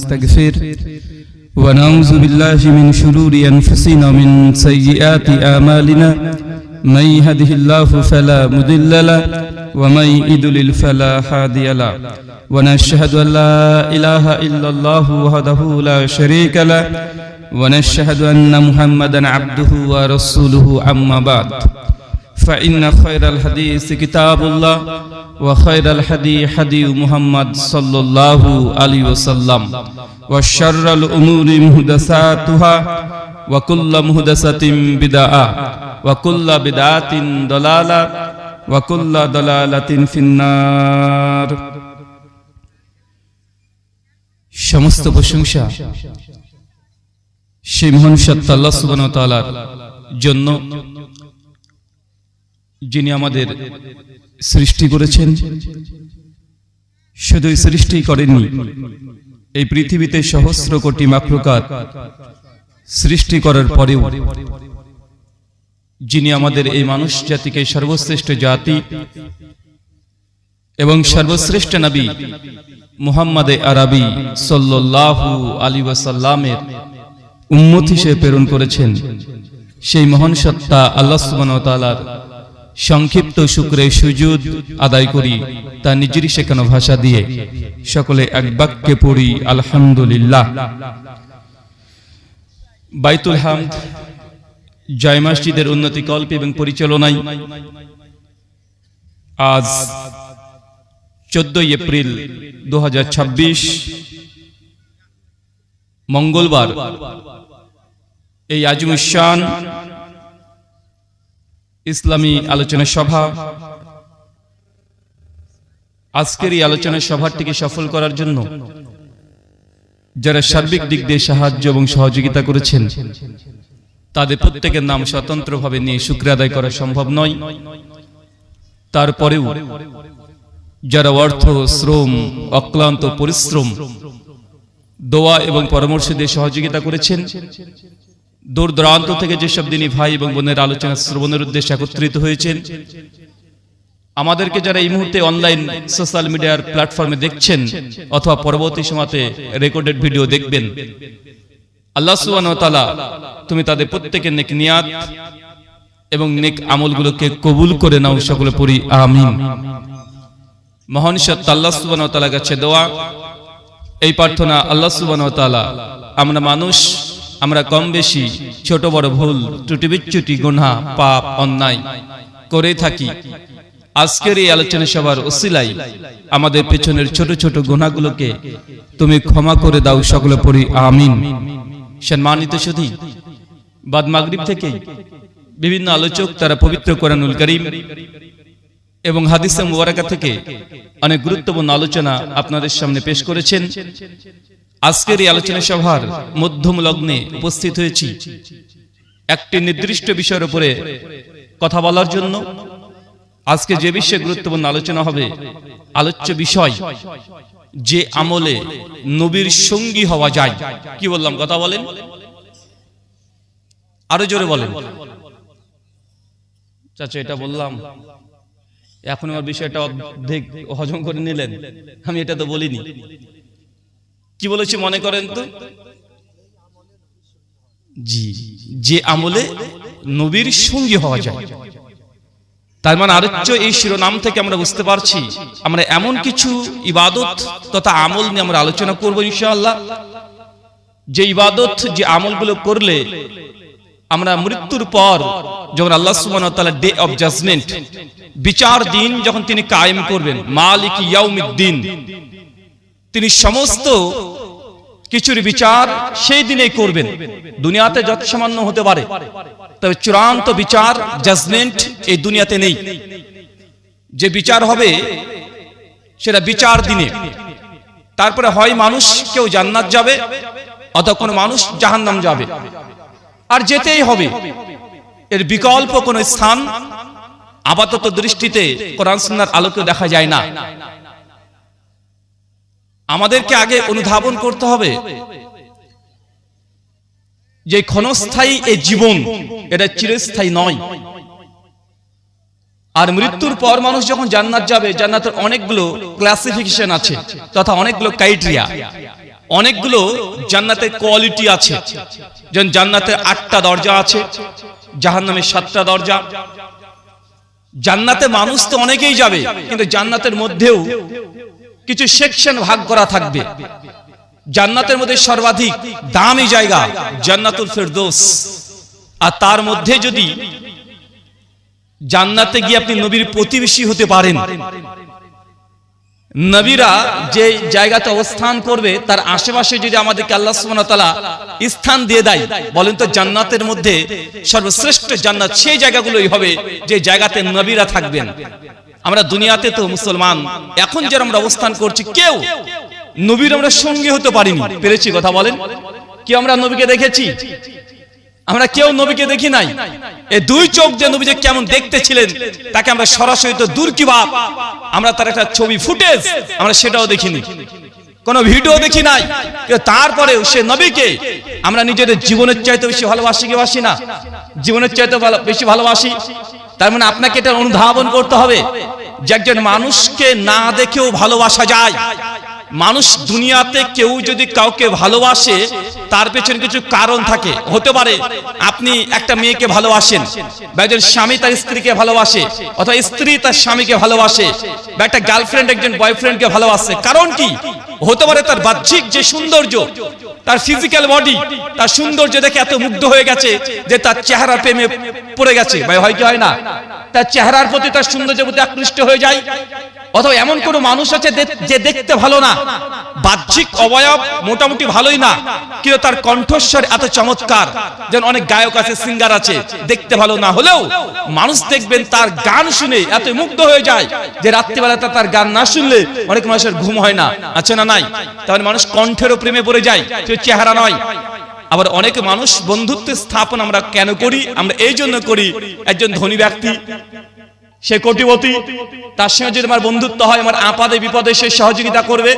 ونستغفر ونعوذ بالله من شرور أنفسنا ومن سيئات أعمالنا من يهده الله فلا مضل له ومن يضلل فلا هادي له ونشهد أن لا إله إلا الله وحده لا شريك له ونشهد أن محمدا عبده ورسوله أما بعد فإن خير الحديث كتاب الله وخير الهدي هدي محمد صلى الله عليه وسلم وشر الأمور محدثاتها وكل محدثة بدعة وكل بدعة ضلالة وكل ضلالة في النار সমস্ত প্রশংসা সেই মহান সত্তা আল্লাহ সুবহানাহু ওয়া তাআলার জন্য, যিনি আমাদের সৃষ্টি করেছেন। শুধু সৃষ্টি করেননি, এই পৃথিবীতে সহস্র কোটি মাখলুকাত সৃষ্টি করার পরেও যিনি আমাদের এই মানুষ জাতিকে সর্বশ্রেষ্ঠ জাতি এবং সর্বশ্রেষ্ঠ নবী মুহাম্মদ আরবি সাল্লাল্লাহু আলাইহি ওয়াসাল্লামের উম্মত হিসেবে প্রেরণ করেছেন, সেই মহান সত্তা আল্লাহ সুবহানাহু ওয়া তাআলার সংক্ষিপ্ত শুকরে সুজুদ আদায় করি তার নিজেরই শেখানো ভাষা দিয়ে। সকলে এক বাক্যে পড়ি আলহামদুলিল্লাহ। বাইতুল হামদ জয় মসজিদের উন্নতি কল্প এবং পরিচালনায় আজ 14 এপ্রিল 2026 মঙ্গলবার এই আজমুস শান ইসলামী আলোচনা সভা, আজকের এই আলোচনা সভাটিকে সফল করার জন্য যারা সার্বিক দিক দিয়ে সাহায্য এবং সহযোগিতা করেছেন তাদের প্রত্যেকের নাম স্বতন্ত্রভাবে নিয়ে শুকরিয়া আদায় করা সম্ভব নয়। তারপরেও যারা অর্থ, শ্রম, অক্লান্ত পরিশ্রম, দোয়া এবং পরামর্শ দিয়ে সহযোগিতা করেছেন, দূর দূরান্ত থেকে যেসব দিনী ভাই এবং বোনের আলোচনা শ্রবণের উদ্দেশ্যে একত্রিত হয়েছেন, আমাদেরকে যারা এই মুহূর্তে অনলাইন সোশ্যাল মিডিয়ার প্ল্যাটফর্মে দেখছেন অথবা পরবর্তী সময়তে রেকর্ডেড ভিডিও দেখবেন, আল্লাহ সুবহানাহু ওয়া তাআলা তুমি তাদের প্রত্যেকের নেক নিয়াত এবং নেক আমলগুলোকে কবুল করে নাও। সকলে পড়ি আমিন। মহান সত্তা আল্লাহ সুবহানাহু ওয়া তাআলার কাছে দোয়া, এই প্রার্থনা, আল্লাহ সুবহানাহু ওয়া তাআলা আমরা মানুষ, আমরা কম বেশি ছোট বড় ভুল ত্রুটি বিচ্যুতি গুনাহ পাপ অন্যায় করে থাকি। আজকের এই আলোচনা সভার ওসিলায় আমাদের পেছনের ছোট ছোট গুনাহগুলোকে তুমি ক্ষমা করে দাও। সকলে পড়ি আমিন। সম্মানিত সুধী, বাদ মাগরিব থেকে বিভিন্ন আলোচক তারা পবিত্র কোরআনুল কারীম এবং হাদিসে মুবারাকা থেকে অনেক গুরুত্বপূর্ণ আলোচনা আপনাদের সামনে পেশ করেছেন। আজকের এই আলোচনা সভার মধ্যম লগ্নে উপস্থিত হয়েছি একটি নির্দিষ্ট বিষয়ের উপরে কথা বলার জন্য। আজকে যে বিষয়ে গুরুত্বপূর্ণ আলোচনা হবে, আলোচ্য বিষয় যে আমলে নবীর সঙ্গী হওয়া যায়। কি বললাম? কথা বলেন, আরো জোরে বলেন। চাচা এটা বললাম, এখন আমার বিষয়টা অর্ধেক হজম করে নিলেন, আমি এটা তো বলিনি। কি বলেছি মনে করেন তো? জি, যে আমলে নবীর সঙ্গী হওয়া যায়। তার মানে আলোচ্য এই শিরোনাম থেকে আমরা বুঝতে পারছি আমরা এমন কিছু ইবাদত তথা আমল নিয়ে আমরা আলোচনা করব ইনশাআল্লাহ, যে ইবাদত, যে আমলগুলো করলে আমরা মৃত্যুর পর যখন আল্লাহ সুবহানাহু ওয়া তাআলা ডে অফ জাজমেন্ট, বিচার দিন যখন তিনি কায়েম করবেন, মালিক ইয়াউমিদ্দিন, তিনি সমস্ত কিছুর বিচার সেই দিনেই করবেন। দুনিয়াতে যত সামান্য হতে পারে, তবে চূড়ান্ত বিচার, জাজমেন্ট এই দুনিয়াতে নেই। যে বিচার হবে সেটা বিচার দিনে। তারপরে হয় মানুষ কেউ জান্নাত যাবে অথবা কোনো মানুষ জাহান্নাম যাবে, আর যেতেই হবে। এর বিকল্প কোনো স্থান আপাতত দৃষ্টিতে কোরআন সুন্নাহর আলোকে দেখা যায় না। আমাদেরকে আগে অনুধাবন করতে হবে যে ক্ষণস্থায়ী এই জীবন, এটা চিরস্থায়ী নয়। আর মৃত্যুর পর মানুষ যখন জান্নাত যাবে, জান্নাতের অনেকগুলো ক্লাসিফিকেশন আছে তথা অনেকগুলো ক্রাইটেরিয়া। অনেকগুলো জান্নাতের কোয়ালিটি আছে। যেমন জান্নাতের 8টা দরজা আছে, জাহান্নামের 7টা দরজা। জান্নাতে মানুষ তো অনেকেই যাবে, কিন্তু জান্নাতের মধ্যেও কিছু সেকশন ভাগ করা থাকবে। জান্নাতের মধ্যে সর্বাধিক দামি জায়গা জান্নাতুল ফেরদৌস। আর তার মধ্যে যদি জান্নাতে গিয়ে আপনি নবীর প্রতিবেশী হতে পারেন, নবীরা যে জায়গাতে অবস্থান করবে তার আশেপাশে যদি আমাদেরকে আল্লাহ সুবহানাহু ওয়া তাআলা স্থান দিয়ে দেয়, বলেন তো জান্নাতের মধ্যে সর্বশ্রেষ্ঠ জান্নাত সেই জায়গাগুলোই হবে যে জায়গাতে নবীরা থাকবেন। আমরা দুনিয়াতে তো মুসলমান, এখন যারা আমরা অবস্থান করছি, কেউ নবীর আমরা সঙ্গী হতে পারিনি। পেরেছি কথা বলেন? কেউ আমরা নবীকে দেখেছি? আমরা কেউ নবীকে দেখি নাই। এই দুই চোখ যে নবী যে কেমন দেখতে ছিলেন তাকে আমরা সরাসরি তো দূর কি বাপ, আমরা তার একটা ছবি ফুটেজ আমরা সেটাও দেখিনি, কোন ভিডিও দেখি নাই। তারপরে সে নবীকে আমরা নিজেদের জীবনের চাইতে বেশি ভালোবাসি কি বাসি না? জীবনের চাইতে বেশি ভালোবাসি। তার মানে আপনাকে এটা অনুধাবন করতে হবে যে একজন মানুষকে না দেখেও ভালোবাসা যায়। মানুষ দুনিয়াতে কেউ যদি কাউকে ভালোবাসে তার পেছনে কিছু কারণ থাকে। হতে পারে আপনি একটা মেয়েকে ভালোবাসেন, বা একজন স্বামী তার স্ত্রীকে ভালোবাসে, অথবা স্ত্রী তার স্বামীকে ভালোবাসে, বা একটা গার্লফ্রেন্ড একজন বয়ফ্রেন্ডকে ভালোবাসে। কারণ কি? হতে পারে তার বাহ্যিক যে সৌন্দর্য, তার ফিজিক্যাল বডি, তার সৌন্দর্য দেখে এত মুগ্ধ হয়ে গেছে যে তার চেহারা প্রেমে পড়ে গেছে। ভাই হয় কি হয় না? তার চেহারার প্রতি, তার সৌন্দর্যের প্রতি আকৃষ্ট হয়ে যায়। অথবা এমন কোন মানুষ আছে যে দেখতে ভালো না, বাহ্যিক অবয়ব মোটামুটি ভালোই না, কিন্তু তার কণ্ঠস্বর এত চমৎকার। যেমন অনেক গায়ক আছে, সিঙ্গার আছে, দেখতে ভালো না হলেও মানুষ দেখবেন তার গান শুনে এত মুগ্ধ হয়ে যায় যে রাত্রিবেলা তার গান না শুনলে অনেক মানুষের ঘুম হয় না। আছে না নাই? তাহলে মানুষ কণ্ঠেরও প্রেমে পড়ে যায়, চেহারা নয়। আবার অনেক মানুষ বন্ধুত্ব স্থাপন আমরা কেন করি? আমরা এই জন্য করি, একজন ধনী ব্যক্তি, সে কোটিপতি, তার সঙ্গে যদি আমার বন্ধুত্ব হয়, আমার আপদে বিপদে সে সহযোগিতা করবে,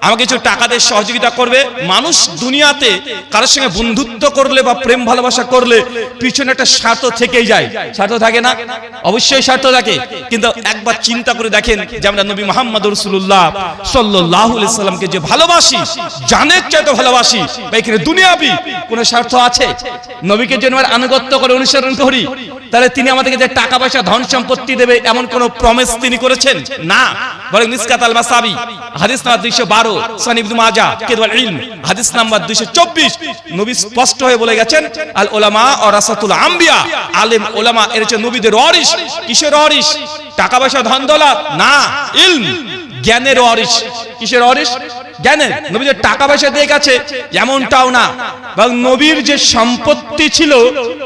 আমাকে কিছু টাকা দিয়ে সহযোগিতা করবে। মানুষ দুনিয়াতে কারোর সঙ্গে বন্ধুত্ব করলে বা প্রেম ভালোবাসা করলে পিছনে একটা স্বার্থ থেকেই যায়। স্বার্থ থাকে না? অবশ্যই স্বার্থ থাকে। কিন্তু একবার চিন্তা করে দেখেন যে আমরা নবী মুহাম্মদ রাসূলুল্লাহ সাল্লাল্লাহু আলাইহি সাল্লামকে যে ভালোবাসি, জানের চাইতে ভালোবাসি, বা এখানে দুনিয়াবি কোন স্বার্থ আছে? নবীকে যদি আমরা আনুগত্য করে অনুসরণ করি, তাহলে তিনি আমাদেরকে যে টাকা পয়সা ধন সম্পত্তি দেবে এমন কোন প্রমিস তিনি করেছেন না। বরং মিসকাত আল মাসাবি হাদিস নাম্বার 212, সুনান ইবনে মাজাহ কিতাবুল ইলম হাদিস নাম্বার 224, নবী স্পষ্ট হয়ে বলে গেছেন, আল উলামা ওয়ারাসাতুল আম্বিয়া, আলেম উলামা এর হচ্ছে নবীদের ওয়ারিস। কিসের ওয়ারিস? টাকা পয়সা ধন দৌলত না, ইলম, জ্ঞানের ওয়ারিস। কিসের ওয়ারিস? জ্ঞানের। নবী যে টাকা পয়সা দিয়ে গেছে এমনটাও না, বরং নবীর যে সম্পত্তি ছিল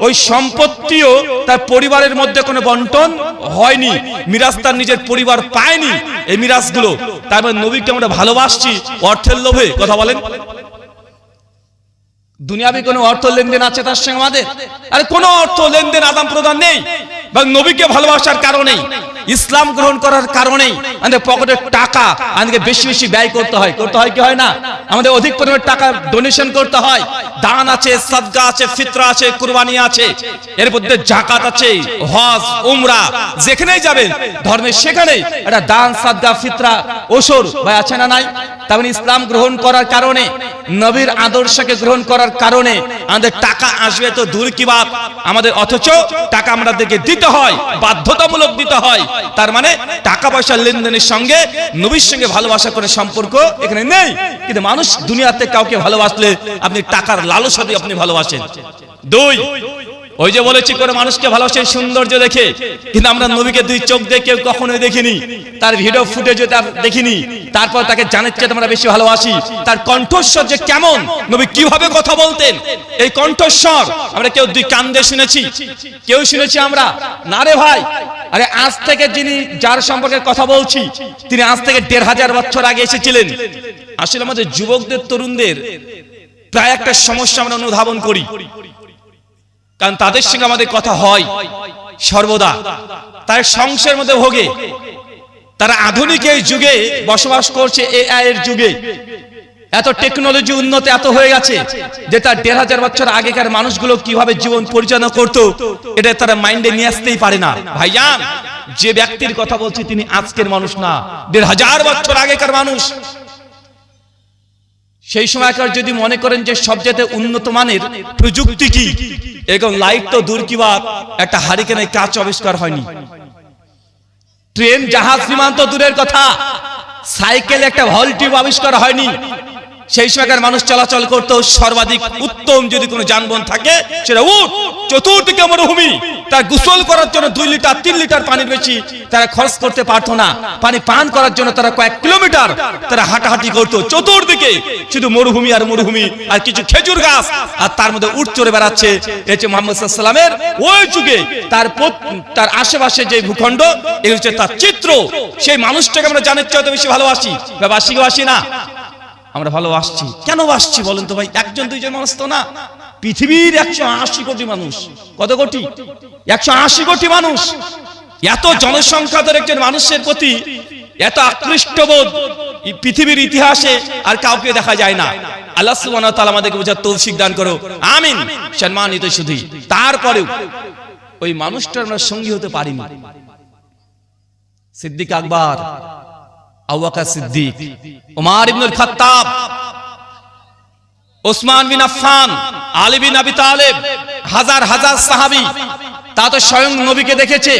ওই সম্পত্তিও তার পরিবারের মধ্যে কোনো বন্টন হয়নি, মিরাজ তার নিজের পরিবার পায়নি এই মিরাজগুলো। তারপর নবীকে আমরা ভালোবাসছি অর্থের লোভে। কথা বলেন? দুনিয়াবি কোনো অর্থ লেনদেন আছে তার সঙ্গে আমাদের? আরে কোনো অর্থ লেনদেন আদান প্রদান নেই। এবং নবীকে ভালোবাসার কারণে, ইসলাম গ্রহণ করার কারণে আমাদের পকেটের টাকা আমাদেরকে বেশি বেশি ব্যয় করতে হয়। করতে হয় কি হয় না? আমাদের অধিক পরিমাণে টাকা ডোনেশন করতে হয়। দান আছে, সাদকা আছে, ফিতরা আছে, কুরবানি আছে, এর মধ্যে যাকাত আছে, হজ, উমরা, যেখানেই যাবেন ধর্মের সেখানেই এটা দান, সাদকা, ফিতরা, ওসর ভাই আছে না নাই? তার মানে ইসলাম গ্রহণ করার কারণে, নবীর আদর্শকে গ্রহণ করার কারণে আমাদের টাকা আসবে তো দূর কি বাপ আমাদের, অথচ টাকা আমাদেরকে দিতে হয়, বাধ্যতামূলক দিতে হয়। তার মানে টাকা পয়সা লেনদেনের সঙ্গে নবীর সঙ্গে ভালোবাসা করে সম্পর্ক এখানে নেই। কিন্তু মানুষ দুনিয়াতে কাউকে ভালোবাসলে আপনি টাকার লালসা দিয়ে আপনি ভালোবাসেন। দুই, ওই যে বলেছি করে মানুষকে ভালোবাসেন সৌন্দর্য দেখে, কিন্তু আমরা নবীকে দুই চোখ দিয়ে কেউ কখনোই দেখিনি, তার ভিডিও ফুটেজে তার দেখিনি। তারপর তাকে জানার চেয়ে আমরা বেশি ভালোবাসি। তার কণ্ঠস্বর যে কেমন, নবী কিভাবে কথা বলতেন, এই কণ্ঠস্বর আমরা কেউ দুই কান দিয়ে শুনেছি? কেউ শুনেছি আমরা? না রে ভাই। আরে আজ থেকে যিনি, যার সম্পর্কে কথা বলছি, তিনি আজ থেকে 1500 বছর আগে এসেছিলেন। আসলে আমাদের যুবকদের, তরুণদের প্রায় একটা সমস্যা আমরা অনুধাবন করি, কারণ তাদের সঙ্গে আমাদের কথা হয় সর্বদা। তার সংসারের মধ্যে ভোগে, তারা আধুনিক এই যুগে বসবাস করছে, এআই এর যুগে। এত টেকনোলজি উন্নত এত হয়ে গেছে যে তার 1500 বছর আগেকার মানুষগুলো কিভাবে জীবন পরিচালনা করত এটা তারা মাইন্ডে নিয়ে আসতেই পারে না। ভাইজান, যে ব্যক্তির কথা বলছি তিনি আজকের মানুষ না, 1500 বছর আগেকার মানুষ। সেই সময়কার যদি মনে করেন যে সবচেয়ে উন্নত মানের প্রযুক্তি কি, এরকম লাইট তো দূর কি বাত, একটা হারিকেনের কাঁচ আবিষ্কার হয়নি, ট্রেন জাহাজ বিমান তো দূরের কথা, সাইকেল একটা ভলটিউব আবিষ্কার হয়নি। সেই সময়কার মানুষ চলাচল করতো সর্বাধিক উত্তম যদি কোনো যানবাহন থাকে সেটা উট, চতুর্দিকে মরুভূমি, তার গোসল করার জন্য 2 লিটার 3 লিটার পানির বেশি তারা খরচ করতে পারতো না। পানি পান করার জন্য তারা কয়েক কিলোমিটার তারা হাঁটাহাঁটি করতো, চতুর্দিকে শুধু মরুভূমি আর মরুভূমি আর কিছু খেজুর গাছ, আর তার মধ্যে উট চড়ে বেড়াচ্ছে। এই যে মুহাম্মদ সাল্লাল্লাহু আলাইহি ওয়াসাল্লামের ওই যুগে তার আশেপাশে যে ভূখণ্ড, এই হচ্ছে তার চিত্র। সেই মানুষটাকে আমরা জানার চাইতে বেশি ভালোবাসি, বাসি না আমরা ভালোবাসছি। কেন বাসছি বলেন তো ভাই? একজন দুইজন মানুষ তো না, পৃথিবীর 180 কোটি মানুষ। কত কোটি? 180 কোটি মানুষ। এত জনসংখ্যার একজন মানুষের প্রতি এত আকৃষ্টবোধ পৃথিবীর ইতিহাসে আর কাউকে দেখা যায় না। আল্লাহ সুবহানাহু ওয়া তাআলা আমাদেরকে বোঝার তৌফিক দান করো, আমিন। সম্মানিত সুধী, তারপরেও ওই মানুষটার আমরা সঙ্গী হতে পারিনি। সিদ্দিক আকবর, আবু বকর সিদ্দিক, ওমর ইবনুল খাত্তাব, ওসমান বিন আফফান, আলী বিন আবি তালেব, হাজার হাজার সাহাবী, তা তো স্বয়ং নবীকে দেখেছে,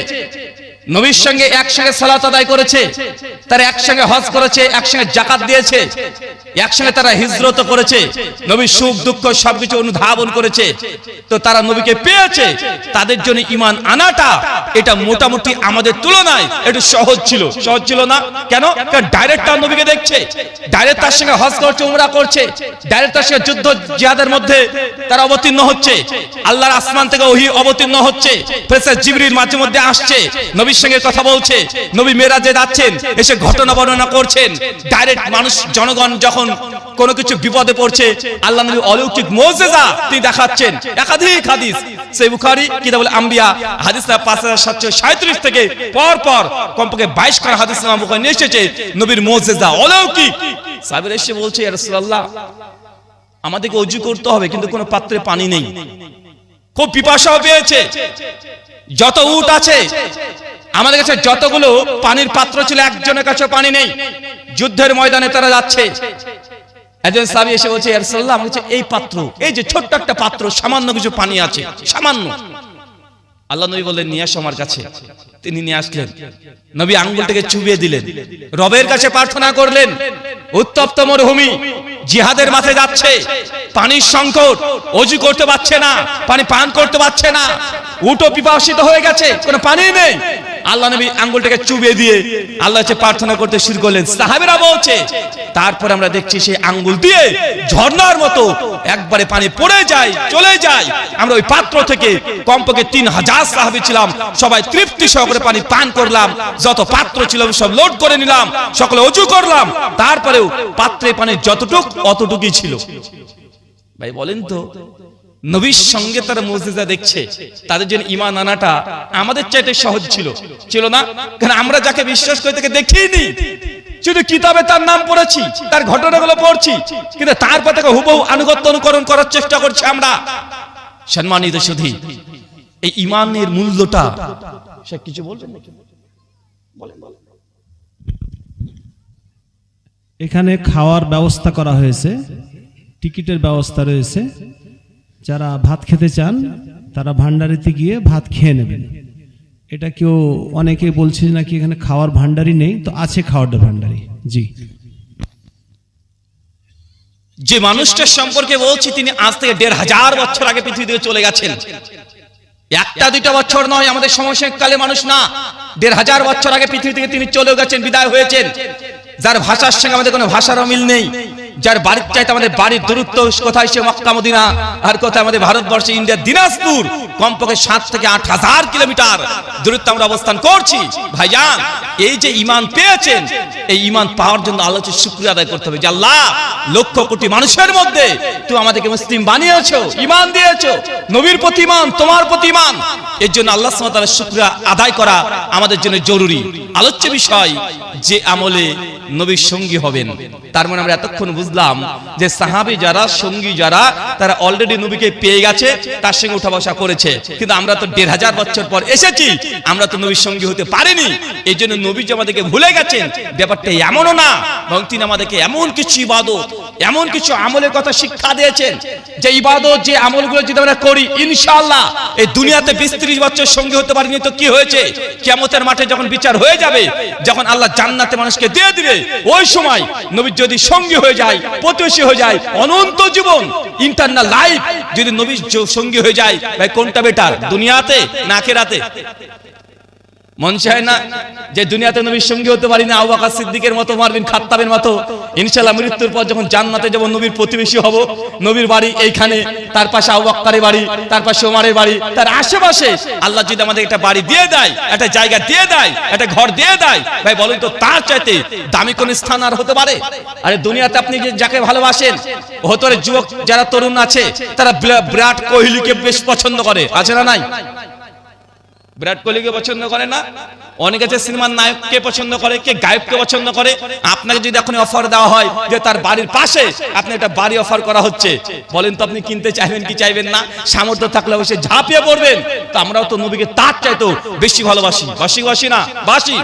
নবীর সঙ্গে একসঙ্গে সালাত আদায় করেছে, তারা একসঙ্গে হজ করেছে, একসঙ্গে যাকাত দিয়েছে, একসঙ্গে তারা হিজরত করেছে, নবীর সুখ দুঃখ সবকিছু অনুধাবন করেছে। তো তারা নবীকে পেয়েছে, তাদের জন্য ঈমান আনাটা এটা মোটামুটি আমাদের তুলনায় একটু সহজ ছিল না। কেন? কারণ ডাইরেক্ট তার নবীকে দেখছে, ডাইরেক্ট তার সঙ্গে হজ করছে, উমরা করছে, ডাইরেক্ট তার সঙ্গে যুদ্ধ জিহাদের মধ্যে তারা অবতীর্ণ হচ্ছে, আল্লাহর আসমান থেকে ওহী অবতীর্ণ হচ্ছে, ফেরেশতা জিবরিল মাঝে মধ্যে আসছে, নবীর সঙ্গে কথা বলছে, নবী মেরাজে যাচ্ছেন, এসে ঘটনা বর্ণনা করছেন। ডাইরেক্ট মানুষ জনগণ যখন কোনো কিছু বিপদে পড়ছে, আল্লাহ নবী অলৌকিক মুজিজা তিনি দেখাচ্ছেন। একাধিক হাদিস সহিহ বুখারী কিতাবুল আম্বিয়া হাদিস 5737 থেকে পর কমপক্ষে 22 খানা হাদিস ইমাম বুখারী নিয়ে এসেছে নবীর মুজিজা অলৌকিক। সাহাবীরা এসে বলছে, ইয়া রাসূলুল্লাহ, আমাদেরকে ওযু করতে হবে কিন্তু কোনো পাত্রে পানি নেই, খুব পিপাসাও পেয়েছে, যত উট আছে আমাদের কাছে যতগুলো পানির পাত্র ছিল একজনের কাছে পানি নেই, যুদ্ধের ময়দানে তারা যাচ্ছে। একজন সাহাবী এসে বলছে, ইয়া রাসূলুল্লাহ, আমার কাছে এই পাত্র, এই যে ছোট্ট একটা পাত্র, সামান্য কিছু পানি আছে, সামান্য। আল্লাহ নবী বললেন, নিয়ে আসো আমার কাছে। তিনি নিয়ে আসলেন, নবী আঙ্গুলটাকে চুবিয়ে দিলেন, রবের কাছে প্রার্থনা করলেন। উত্তপ্ত মরুভূমি, জিহাদের মাঠে যাচ্ছে, পানির সংকট, ওযু করতে পারছে না, পানি পান করতে পারছে না, উটও পিপাসিত হয়ে গেছে, কোনো পানি নেই। আল্লাহ নবী আঙ্গুলটাকে চুবিয়ে দিয়ে আল্লাহর কাছে প্রার্থনা করতে শুরু করলেন। সাহাবীরা বলছে, তারপর আমরা দেখছি সেই আঙ্গুল দিয়ে ঝর্ণার মতো একবারে পানি পড়ে যায়, চলে যায়। আমরা ওই পাত্র থেকে কমপক্ষে 3000 সাহাবী ছিলাম, সবাই তৃপ্তি সহকারে পানি পান করলাম। যত পাত্র ছিল সব লোড করে নিলাম, সকলে ওযু করলাম, তারপরেও পাত্রে পানি যতটুক অতটুকুই ছিল। ভাই বলেন তো, নবীর সঙ্গে তারা মুজিজা দেখছে, তাদের জন্য ঈমান আনাটা আমাদের চাইতে সহজ ছিল না? কারণ আমরা যাকে বিশ্বাস করি তাকে দেখিনি, শুধু কিতাবে তার নাম পড়েছি, তার ঘটনাগুলো পড়ছি, কিন্তু তারপর তাকে হুবহু আনুগত্য অনুকরণ করার চেষ্টা করছি আমরা। সম্মানিত সুধী, এই ঈমানের মূল্যটা সে কিছু বলবেন নাকি? বলেন। এখানে খাওয়ার ব্যবস্থা করা হয়েছে, টিকিটের ব্যবস্থা রয়েছে। যারা ভাত খেতে চান তারা ভান্ডারিতে গিয়ে ভাত খেয়ে নেবেন। এটা কেউ অনেকে বলছে নাকি এখানে খাওয়ার ভান্ডারি নেই, তো আছে খাওয়ার ভান্ডারি। জি, যে মানুষটার সম্পর্কে বলছি তিনি আজ থেকে 1500 বছর আগে পৃথিবী থেকে চলে গেছেন। একটা দুইটা বছর নয়, আমাদের সমসাময়িক মানুষ না, 1500 বছর আগে পৃথিবী থেকে তিনি চলে গেছেন, বিদায় হয়েছেন। যার ভাষার সঙ্গে আমাদের কোনো ভাষার মিল নেই, যার বাড়ির চাইতে আমাদের বাড়ির দূরত্ব কোথায় সে মক্কা মদিনা, আর কোথায় আমাদের ভারতবর্ষে ইন্ডিয়ার দিনাজপুর, কমপক্ষে 7 থেকে 8000 কিলোমিটার দূরত্ব আমরা অবস্থান করছি। ভাইজান, এই যে ঈমান পেয়েছেন, এই ঈমান পাওয়ার জন্য আল্লাহর শুকরিয়া আদায় করতে হবে যে আল্লাহ, লক্ষ কোটি মানুষের মধ্যে তুই আমাদেরকে মুসলিম বানিয়েছো, ঈমান দিয়েছো, নবীর প্রতি ঈমান, তোমার প্রতি ঈমান। এর জন্য আল্লাহ সুবহানাহু ওয়া তাআলার শুকরিয়া আদায় করা আমাদের জন্য জরুরি। আলোচ্য বিষয়, যে আমলে নবীর সঙ্গী হবেন। তার মানে আমরা এতক্ষণ বুঝলাম যে সাহাবী যারা, সঙ্গী যারা, তারা অলরেডি নবীকে পেয়ে গেছে, তার সঙ্গে উঠা বসা করেছে। কিন্তু আমরা তো 1500 বছর পর এসেছি, আমরা তো নবীর সঙ্গী হতে পারিনি। এই জন্য নবী যে আমাদেরকে ভুলে গেছেন ব্যাপারটা এমনও না, বরং তিনি আমাদেরকে এমন কিছু ইবাদত, এমন কিছু আমলের কথা শিক্ষা দিয়েছেন যে ইবাদত, যে আমলগুলো যদি আমরা করি ইনশাআল্লাহ এই দুনিয়াতে 20-30 বছর সঙ্গী হতে পারিনি তো কি হয়েছে, কিয়ামতের মাঠে যখন বিচার হয়ে যাবে, যখন আল্লাহ জান্নাতে মানুষকে দিয়ে দিবে, ওই সময় নবীর যদি সঙ্গী হয়ে যায়, প্রতিবেশী হয়ে যায়, অনন্ত জীবন ইন্টারনাল লাইফ যদি নবীর সঙ্গী হয়ে যায়, ভাই কোনটা বেটার, দুনিয়াতে না আখিরাতে? মন চায় না যে দুনিয়াতে নবীর সঙ্গী হতে পারি না, আবু বকর সিদ্দিকের মতো, ওমর বিন খাত্তাবের মতো, ইনশাআল্লাহ মৃত্যুর পর যখন জান্নাতে যাব নবীর প্রতিবেশী হব, নবীর বাড়ি এইখানে, তার পাশে আবু বকরের বাড়ি, তার পাশে ওমরের বাড়ি, তার আশেপাশে আল্লাহ যদি আমাদের একটা বাড়ি দিয়ে দেয়, একটা জায়গা দিয়ে দেয়, একটা ঘর দিয়ে দেয়, ভাই বলুন তো তার চাইতে দামি কোন স্থান আর হতে পারে? আরে দুনিয়াতে আপনি যাকে ভালোবাসেন, হতরে যুবক যারা তরুণ আছে তারা বিরাট কোহলিকে বেশ পছন্দ করে, আছে না নাই? বিরাট কোহলিকে পছন্দ করে না? অনেকে আছে সিনেমার নায়ককে পছন্দ করে, কে গায়ককে পছন্দ করে। আপনাকে যদি এখন অফার দেওয়া হয় যে তার বাড়ির পাশে আপনি একটা বাড়ি অফার করা হচ্ছে, বলেন তো আপনি কিনতে চাইবেন কি চাইবেন না? সামর্থ্য থাকলে অবশ্যই ঝাঁপিয়ে পড়বেন। তো আমরাও তো নবীকে তার চাইতেও বেশি ভালোবাসি, বাসি না বাসি।